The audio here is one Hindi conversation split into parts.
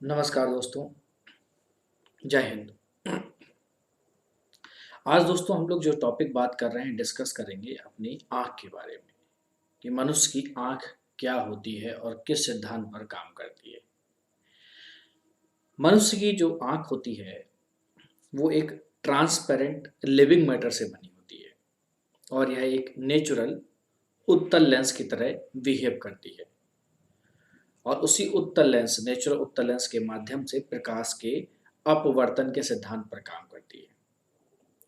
नमस्कार दोस्तों, जय हिंद। आज दोस्तों हम लोग जो टॉपिक बात कर रहे हैं डिस्कस करेंगे अपनी आँख के बारे में कि मनुष्य की आँख क्या होती है और किस सिद्धांत पर काम करती है। मनुष्य की जो आँख होती है वो एक ट्रांसपेरेंट लिविंग मैटर से बनी होती है और यह एक नेचुरल उत्तल लेंस की तरह बिहेव करती है और उसी उत्तल लेंस नेचुरल उत्तल लेंस के माध्यम से प्रकाश के अपवर्तन के सिद्धांत पर काम करती है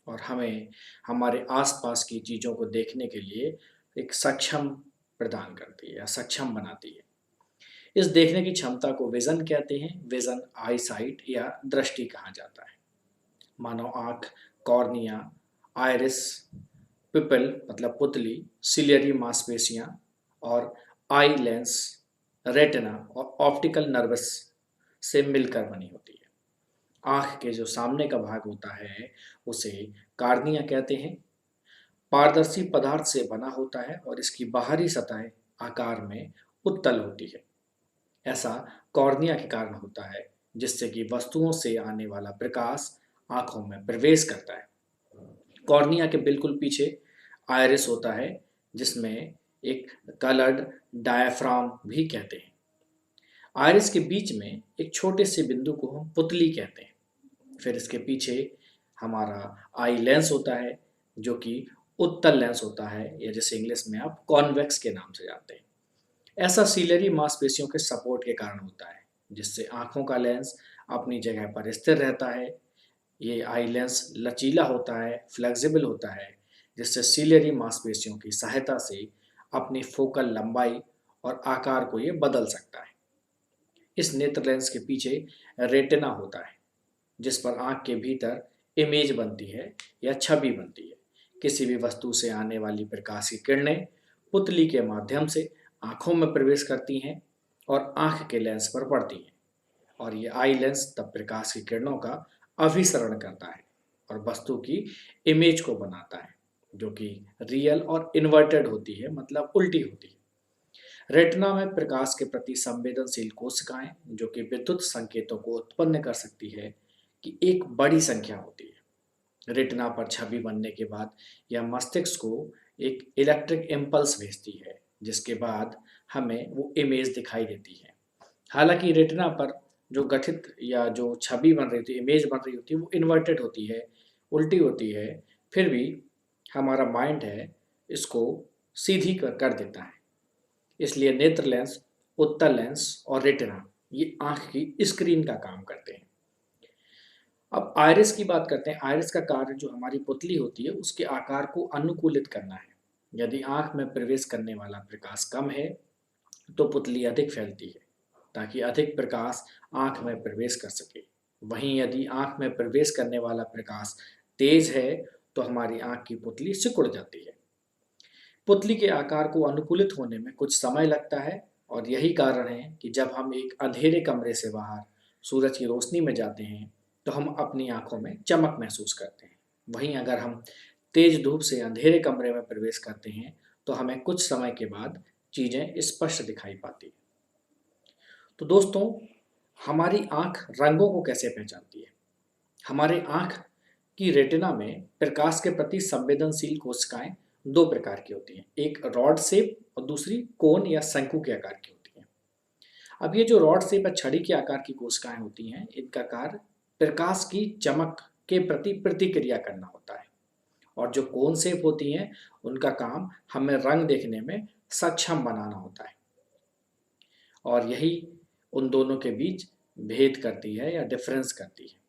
और हमें हमारे आसपास की चीज़ों को देखने के लिए एक सक्षम प्रदान करती है या सक्षम बनाती है। इस देखने की क्षमता को विज़न कहते हैं। विज़न आई साइट या दृष्टि कहा जाता है। मानव आँख, कॉर्निया, आइरिस, पिपल मतलब पुतली, सिलियरी मांसपेशियाँ और आई लेंस, रेटिना और ऑप्टिकल नर्वस से मिलकर बनी होती है। आँख के जो सामने का भाग होता है उसे कार्निया कहते हैं। पारदर्शी पदार्थ से बना होता है और इसकी बाहरी सतह आकार में उत्तल होती है। ऐसा कॉर्निया के कारण होता है जिससे कि वस्तुओं से आने वाला प्रकाश आंखों में प्रवेश करता है। कॉर्निया के बिल्कुल पीछे आइरिस होता है जिसमें एक कलर्ड डायाफ्राम भी कहते हैं। आइरिस के बीच में एक छोटे से बिंदु को हम पुतली कहते हैं। फिर इसके पीछे हमारा आई लेंस होता है जो कि उत्तल लेंस होता है या जिसे इंग्लिश में आप कॉन्वेक्स के नाम से जानते हैं। ऐसा सीलरी मांसपेशियों के सपोर्ट के कारण होता है जिससे आंखों का लेंस अपनी जगह पर स्थिर रहता है। ये आई लेंस लचीला होता है, फ्लेक्सिबल होता है, जिससे सीलरी मांसपेशियों की सहायता से अपनी फोकल लंबाई और आकार को ये बदल सकता है। इस नेत्र लेंस के पीछे रेटिना होता है जिस पर आंख के भीतर इमेज बनती है या छवि बनती है। किसी भी वस्तु से आने वाली प्रकाश की किरणें पुतली के माध्यम से आंखों में प्रवेश करती हैं और आंख के लेंस पर पड़ती हैं और ये आई लेंस तब प्रकाश की किरणों का अभिसरण करता है और वस्तु की इमेज को बनाता है जो कि रियल और इन्वर्टेड होती है, मतलब उल्टी होती है। रेटिना में प्रकाश के प्रति संवेदनशील कोशिकाएं जो कि विद्युत संकेतों को उत्पन्न कर सकती है की एक बड़ी संख्या होती है। रेटिना पर छवि बनने के बाद यह मस्तिष्क को एक इलेक्ट्रिक इम्पल्स भेजती है जिसके बाद हमें वो इमेज दिखाई देती है। हालांकि रेटिना पर जो गठित या जो छवि बन रही होती है, इमेज बन रही होती है, वो इन्वर्टेड होती है, उल्टी होती है। फिर भी हमारा माइंड है इसको सीधी कर देता है। इसलिए नेत्र लेंस, उत्तल लेंस और रेटिना ये आंख की स्क्रीन का काम करते हैं। अब आइरिस की बात करते हैं। आइरिस का कार्य जो हमारी पुतली होती है उसके आकार को अनुकूलित करना है। यदि आंख में प्रवेश करने वाला प्रकाश कम है तो पुतली अधिक फैलती है ताकि अधिक प्रकाश आंख में प्रवेश कर सके। वहीं यदि आंख में प्रवेश करने वाला प्रकाश तेज है तो हमारी आंख की पुतली सिकुड़ जाती है। पुतली के आकार को अनुकूलित होने में कुछ समय लगता है और यही कारण है कि जब हम एक अंधेरे कमरे से बाहर सूरज की रोशनी में जाते हैं तो हम अपनी आंखों में चमक महसूस करते हैं। वहीं अगर हम तेज धूप से अंधेरे कमरे में प्रवेश करते हैं तो हमें कुछ समय के बाद चीज़ें स्पष्ट दिखाई पाती हैं। तो दोस्तों, हमारी आंख रंगों को कैसे पहचानती है? हमारे आंख की रेटिना में प्रकाश के प्रति संवेदनशील कोशिकाएं दो प्रकार की होती हैं, एक रॉड शेप और दूसरी कोन या शंकु के आकार की होती हैं। अब ये जो रॉड शेप या छड़ी के आकार की कोशिकाएं होती हैं इनका कार्य प्रकाश की चमक के प्रति प्रतिक्रिया करना होता है और जो कोन शेप होती हैं उनका काम हमें रंग देखने में सक्षम बनाना होता है और यही उन दोनों के बीच भेद करती है या डिफरेंस करती है।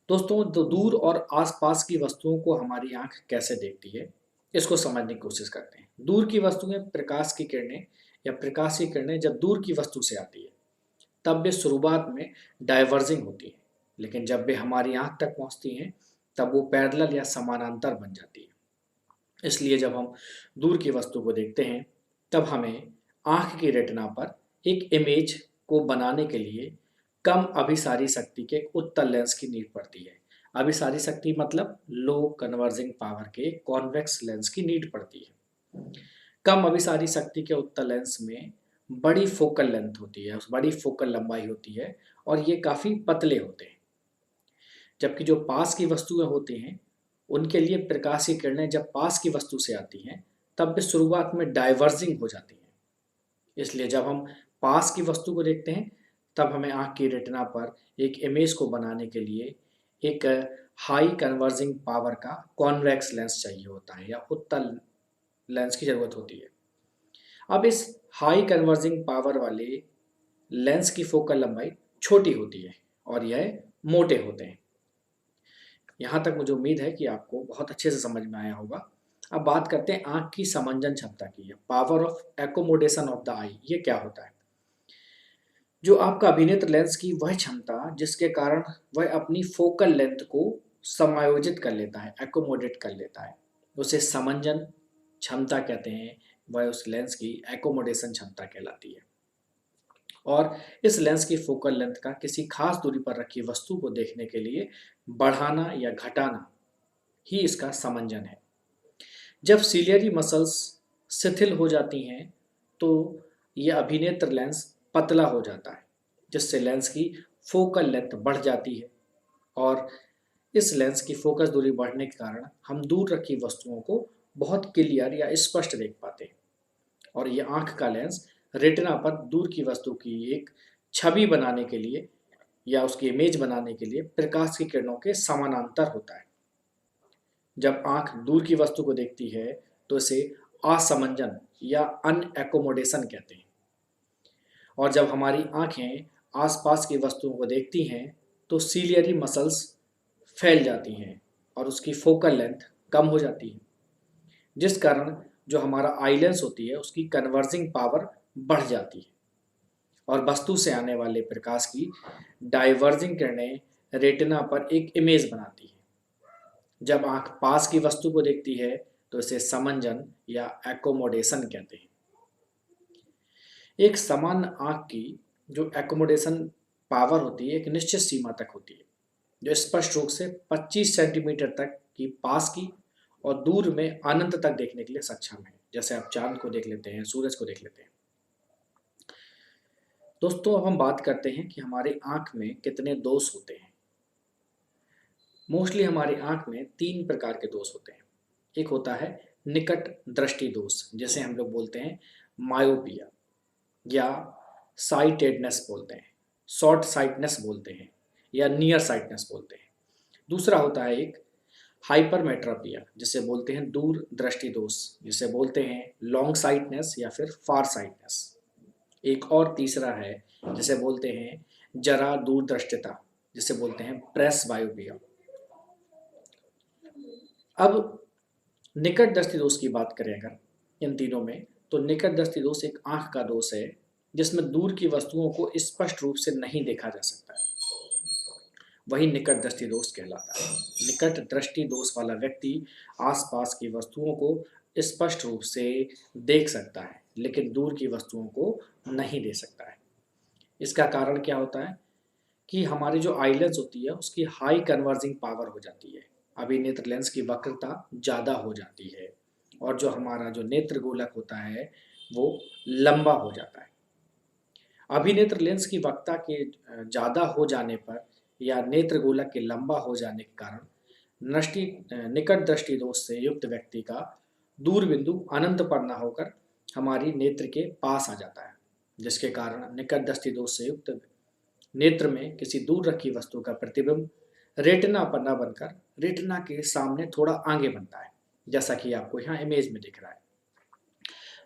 दोस्तों, दूर और आसपास की वस्तुओं को हमारी आंख कैसे देखती है इसको समझने की कोशिश करते हैं। दूर की वस्तुएं प्रकाश की किरणें या प्रकाश की किरणें जब दूर की वस्तु से आती है तब वे शुरुआत में डाइवर्जिंग होती है, लेकिन जब वे हमारी आंख तक पहुंचती हैं तब वो पैरेलल या समानांतर बन जाती है। इसलिए जब हम दूर की वस्तु को देखते हैं तब हमें आंख की रेटिना पर एक इमेज को बनाने के लिए कम अभिसारी शक्ति के उत्तल लेंस की नीड पड़ती है। अभिसारी शक्ति मतलब लो कन्वर्जिंग पावर के कॉन्वेक्स लेंस की नीड पड़ती है। कम अभिसारी शक्ति के उत्तल लेंस में बड़ी फोकल लेंथ होती है, उस बड़ी फोकल लंबाई होती है और ये काफ़ी पतले होते हैं। जबकि जो पास की वस्तुएं होती हैं उनके लिए प्रकाश की किरणें जब पास की वस्तु से आती हैं तब वे शुरुआत में डाइवर्जिंग हो जाती हैं। इसलिए जब हम पास की वस्तु को देखते हैं तब हमें आँख की रेटिना पर एक इमेज को बनाने के लिए एक हाई कन्वर्जिंग पावर का कॉन्वेक्स लेंस चाहिए होता है या उत्तल लेंस की ज़रूरत होती है। अब इस हाई कन्वर्जिंग पावर वाले लेंस की फोकल लंबाई छोटी होती है और यह मोटे होते हैं। यहाँ तक मुझे उम्मीद है कि आपको बहुत अच्छे से समझ में आया होगा। अब बात करते हैं आँख की समंजन क्षमता की, power of accommodation of the eye. ये क्या होता है? जो आपका अभिनेत्र लेंस की वह क्षमता जिसके कारण वह अपनी फोकल लेंथ को समायोजित कर लेता है, एकोमोडेट कर लेता है, उसे समंजन क्षमता कहते हैं। वह उस लेंस की एकोमोडेशन क्षमता कहलाती है। और इस लेंस की फोकल लेंथ का किसी खास दूरी पर रखी वस्तु को देखने के लिए बढ़ाना या घटाना ही इसका समंजन है। जब सिलियरी मसल्स शिथिल हो जाती हैं तो यह अभिनेत्र लेंस पतला हो जाता है, जिससे लेंस की फोकल लेंथ बढ़ जाती है और इस लेंस की फोकस दूरी बढ़ने के कारण हम दूर रखी वस्तुओं को बहुत क्लियर या स्पष्ट देख पाते हैं। और ये आंख का लेंस रेटिना पर दूर की वस्तु की एक छवि बनाने के लिए या उसकी इमेज बनाने के लिए प्रकाश की किरणों के समानांतर होता है। जब आंख दूर की वस्तु को देखती है तो इसे असमंजन या अनएकोमोडेशन कहते हैं। और जब हमारी आंखें आसपास की वस्तुओं को देखती हैं तो सीलियरी मसल्स फैल जाती हैं और उसकी फोकल लेंथ कम हो जाती है, जिस कारण जो हमारा आई लेंस होती है उसकी कन्वर्जिंग पावर बढ़ जाती है और वस्तु से आने वाले प्रकाश की डाइवर्जिंग किरणें रेटिना पर एक इमेज बनाती है। जब आंख पास की वस्तु को देखती है तो इसे समंजन या एकोमोडेशन कहते हैं। एक समान आंख की जो एकोमोडेशन पावर होती है एक निश्चित सीमा तक होती है, जो स्पष्ट रूप से 25 सेंटीमीटर तक की पास की और दूर में अनंत तक देखने के लिए सक्षम है। जैसे आप चांद को देख लेते हैं, सूरज को देख लेते हैं। दोस्तों, अब हम बात करते हैं कि हमारी आंख में कितने दोष होते हैं। मोस्टली हमारी आंख में 3 प्रकार के दोष होते हैं। एक होता है निकट दृष्टि दोष, जिसे हम लोग बोलते हैं मायोपिया या साइटेडनेस बोलते हैं, शॉर्ट साइटनेस बोलते हैं या नियर साइटनेस बोलते हैं। दूसरा होता है एक हाइपरमेट्रोपिया, जिसे बोलते हैं दूर दृष्टि दोष, जिसे बोलते हैं लॉन्ग साइटनेस या फिर फार साइटनेस। एक और तीसरा है जिसे बोलते हैं जरा दूरदृष्टिता, जिसे बोलते हैं प्रेस बायोपिया। अब निकट दृष्टि दोष की बात करें अगर इन तीनों में, तो निकट दृष्टि दोष एक आंख का दोष है जिसमें दूर की वस्तुओं को स्पष्ट रूप से नहीं देखा जा सकता है, वही निकट दृष्टि दोष कहलाता है। निकट दृष्टि दोष वाला व्यक्ति आसपास की वस्तुओं को स्पष्ट रूप से देख सकता है लेकिन दूर की वस्तुओं को नहीं देख सकता है। इसका कारण क्या होता है कि हमारी जो आई लेंस होती है उसकी हाई कन्वर्जिंग पावर हो जाती है, अभिनेत्र लेंस की वक्रता ज़्यादा हो जाती है और जो हमारा जो नेत्र गोलक होता है वो लंबा हो जाता है। अभिनेत्र लेंस की वक्रता के ज़्यादा हो जाने पर या नेत्र गोलक के लंबा हो जाने के कारण निकट दृष्टि दोष से युक्त व्यक्ति का दूर बिंदु अनंत पर न होकर हमारी नेत्र के पास आ जाता है, जिसके कारण निकट दृष्टि दोष से युक्त नेत्र में किसी दूर रखी वस्तु का प्रतिबिंब रेटिना पर न बनकर रेटिना के सामने थोड़ा आगे बनता है, जैसा कि आपको यहाँ इमेज में दिख रहा है।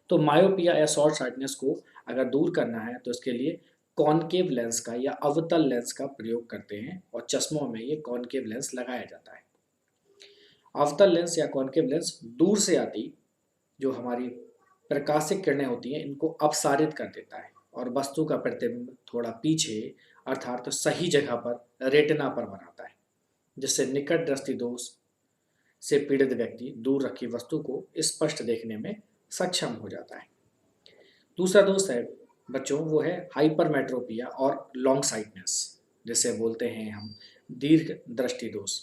तो मायोपिया या शॉर्ट साइटनेस को अगर दूर करना है तो इसके लिए कॉनकेव लेंस का या अवतल लेंस का प्रयोग करते हैं और चश्मों में ये कॉनकेव लेंस लगाया जाता है। अवतल लेंस या कॉनकेव लेंस दूर से आती जो हमारी प्रकाशिक किरणें होती हैं इनको अपसारित कर देता है और वस्तु का प्रतिबिंब थोड़ा पीछे अर्थात तो सही जगह पर रेटिना पर बनाता है, जिससे निकट दृष्टि दोष से पीड़ित व्यक्ति दूर रखी वस्तु को स्पष्ट देखने में सक्षम हो जाता है। दूसरा दोष है बच्चों वो है हाइपरमेट्रोपिया और लॉन्ग साइटनेस, जिसे बोलते हैं हम दीर्घ दृष्टि दोष।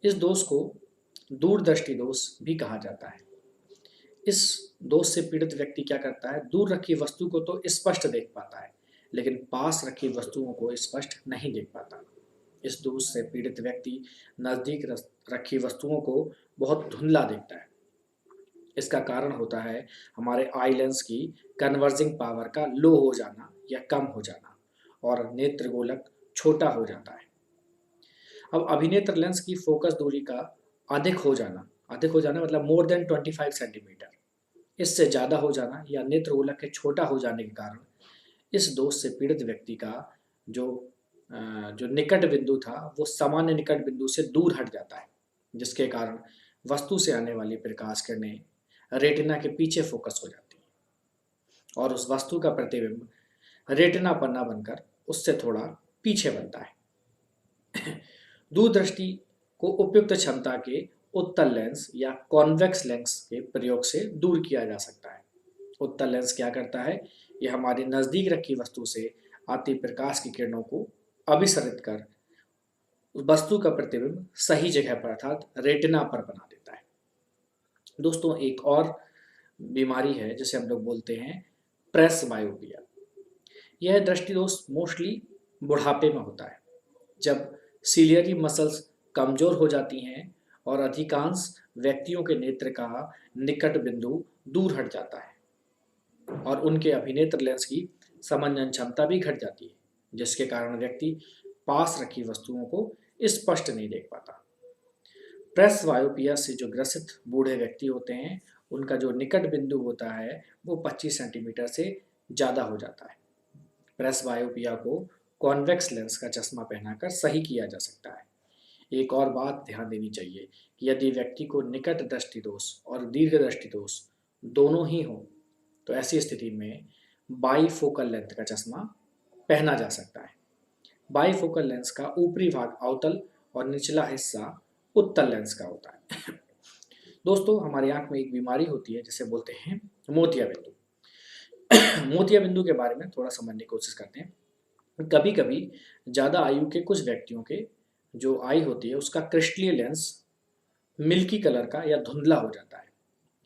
इस दोष को दूर दृष्टि दोष भी कहा जाता है। इस दोष से पीड़ित व्यक्ति क्या करता है, दूर रखी वस्तु को तो स्पष्ट देख पाता है, लेकिन पास रखी वस्तुओं को स्पष्ट नहीं देख पाता। इस दोष से पीड़ित व्यक्ति नजदीक रखी वस्तुओं को बहुत धुंधला देखता है। इसका कारण होता है हमारे आई लेंस की कन्वर्जिंग पावर का लो हो जाना या कम हो जाना, और नेत्र गोलक छोटा हो जाता है। अब अभिनेत्र लेंस की फोकस दूरी का अधिक हो जाना मतलब मोर देन 25 सेंटीमीटर, इससे ज़्यादा हो जाना या नेत्र गोलक के छोटा हो जाने के कारण इस दोष से पीड़ित व्यक्ति का जो जो निकट बिंदु था वो सामान्य निकट बिंदु से दूर हट जाता है, जिसके कारण वस्तु से आने वाली प्रकाश किरणें रेटिना के पीछे फोकस हो जाती है और उस वस्तु का प्रतिबिंब रेटिना पन्ना बनकर उससे थोड़ा पीछे बनता है। दूरदृष्टि को उपयुक्त क्षमता के उत्तल लेंस या कॉन्वेक्स लेंस के प्रयोग से दूर किया जा सकता है। उत्तल लेंस क्या करता है, यह हमारी नज़दीक रखी वस्तु से आती प्रकाश की किरणों को अभिसरित कर वस्तु का प्रतिबिंब सही जगह पर अर्थात रेटिना पर बना देता है। दोस्तों, एक और बीमारी है जिसे हम लोग बोलते हैं प्रेस बायोपिया। यह दृष्टि दोष मोस्टली बुढ़ापे में होता है, जब सीलियरी मसल्स कमजोर हो जाती हैं और अधिकांश व्यक्तियों के नेत्र का निकट बिंदु दूर हट जाता है और उनके अभिनेत्र लेंस की समंजन क्षमता भी घट जाती है, जिसके कारण व्यक्ति पास रखी वस्तुओं को स्पष्ट नहीं देख पाता। प्रेस बायोपिया से जो ग्रसित बूढ़े व्यक्ति होते हैं उनका जो निकट बिंदु होता है वो 25 सेंटीमीटर से ज़्यादा हो जाता है। प्रेस बायोपिया को कॉन्वेक्स लेंस का चश्मा पहनाकर सही किया जा सकता है। एक और बात ध्यान देनी चाहिए कि यदि व्यक्ति को निकट दृष्टि दोष और दीर्घ दृष्टि दोष दोनों ही हो तो ऐसी स्थिति में बाईफोकल लेंथ का चश्मा पहना जा सकता है। बाईफोकल लेंस का ऊपरी भाग अवतल और निचला हिस्सा उत्तल लेंस का होता है। दोस्तों, हमारी आंख में एक बीमारी होती है जिसे बोलते हैं मोतिया बिंदु। मोतिया बिंदु के बारे में थोड़ा समझने की कोशिश करते हैं। कभी कभी ज़्यादा आयु के कुछ व्यक्तियों के जो आई होती है उसका क्रिस्टलीय लेंस मिल्की कलर का या धुंधला हो जाता है।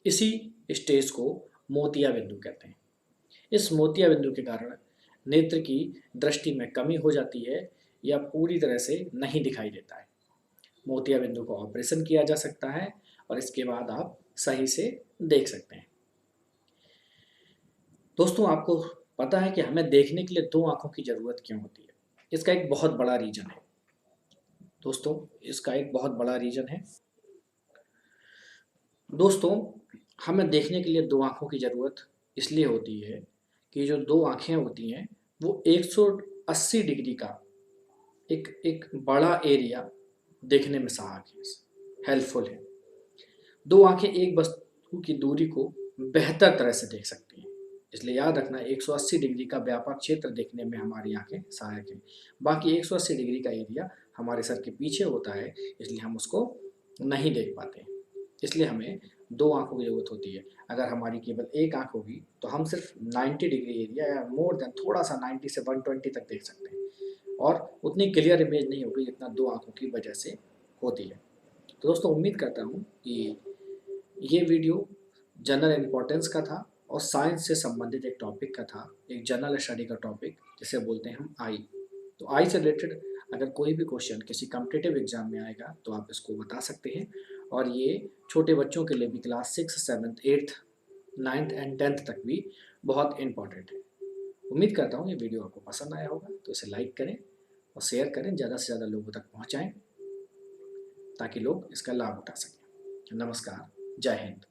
इसी स्टेज को मोतिया बिंदु कहते हैं। इस मोतिया बिंदु के कारण नेत्र की दृष्टि में कमी हो जाती है या पूरी तरह से नहीं दिखाई देता है। मोतिया बिंदु को ऑपरेशन किया जा सकता है और इसके बाद आप सही से देख सकते हैं। दोस्तों, आपको पता है कि हमें देखने के लिए दो आंखों की ज़रूरत क्यों होती है? इसका एक बहुत बड़ा रीज़न है। दोस्तों, इसका एक बहुत बड़ा रीज़न है। दोस्तों, हमें देखने के लिए दो आंखों की ज़रूरत इसलिए होती है कि जो दो आंखें होती हैं वो 180 डिग्री का एक बड़ा एरिया देखने में सहायक है, हेल्पफुल है। दो आंखें एक वस्तु की दूरी को बेहतर तरह से देख सकती हैं, इसलिए याद रखना 180 डिग्री का व्यापक क्षेत्र देखने में हमारी आंखें सहायक हैं। बाकी 180 डिग्री का एरिया हमारे सर के पीछे होता है, इसलिए हम उसको नहीं देख पाते। इसलिए हमें दो आंखों की जरूरत होती है। अगर हमारी केवल एक आंख होगी तो हम सिर्फ 90 डिग्री एरिया या मोर देन थोड़ा सा 90 से 120 तक देख सकते हैं और उतनी क्लियर इमेज नहीं होगी जितना दो आंखों की वजह से होती है। तो दोस्तों, उम्मीद करता हूँ कि ये वीडियो जनरल इम्पोर्टेंस का था और साइंस से संबंधित एक टॉपिक का था, एक जनरल स्टडी का टॉपिक जिसे बोलते हैं हम आई। तो आई से रिलेटेड अगर कोई भी क्वेश्चन किसी कॉम्पिटिटिव एग्जाम में आएगा तो आप इसको बता सकते हैं। और ये छोटे बच्चों के लिए भी क्लास 6, 7, 8, 9th एंड 10th तक भी बहुत इम्पॉर्टेंट है। उम्मीद करता हूँ ये वीडियो आपको पसंद आया होगा, तो इसे लाइक करें और शेयर करें, ज़्यादा से ज़्यादा लोगों तक पहुँचाएँ ताकि लोग इसका लाभ उठा सकें। नमस्कार, जय हिंद।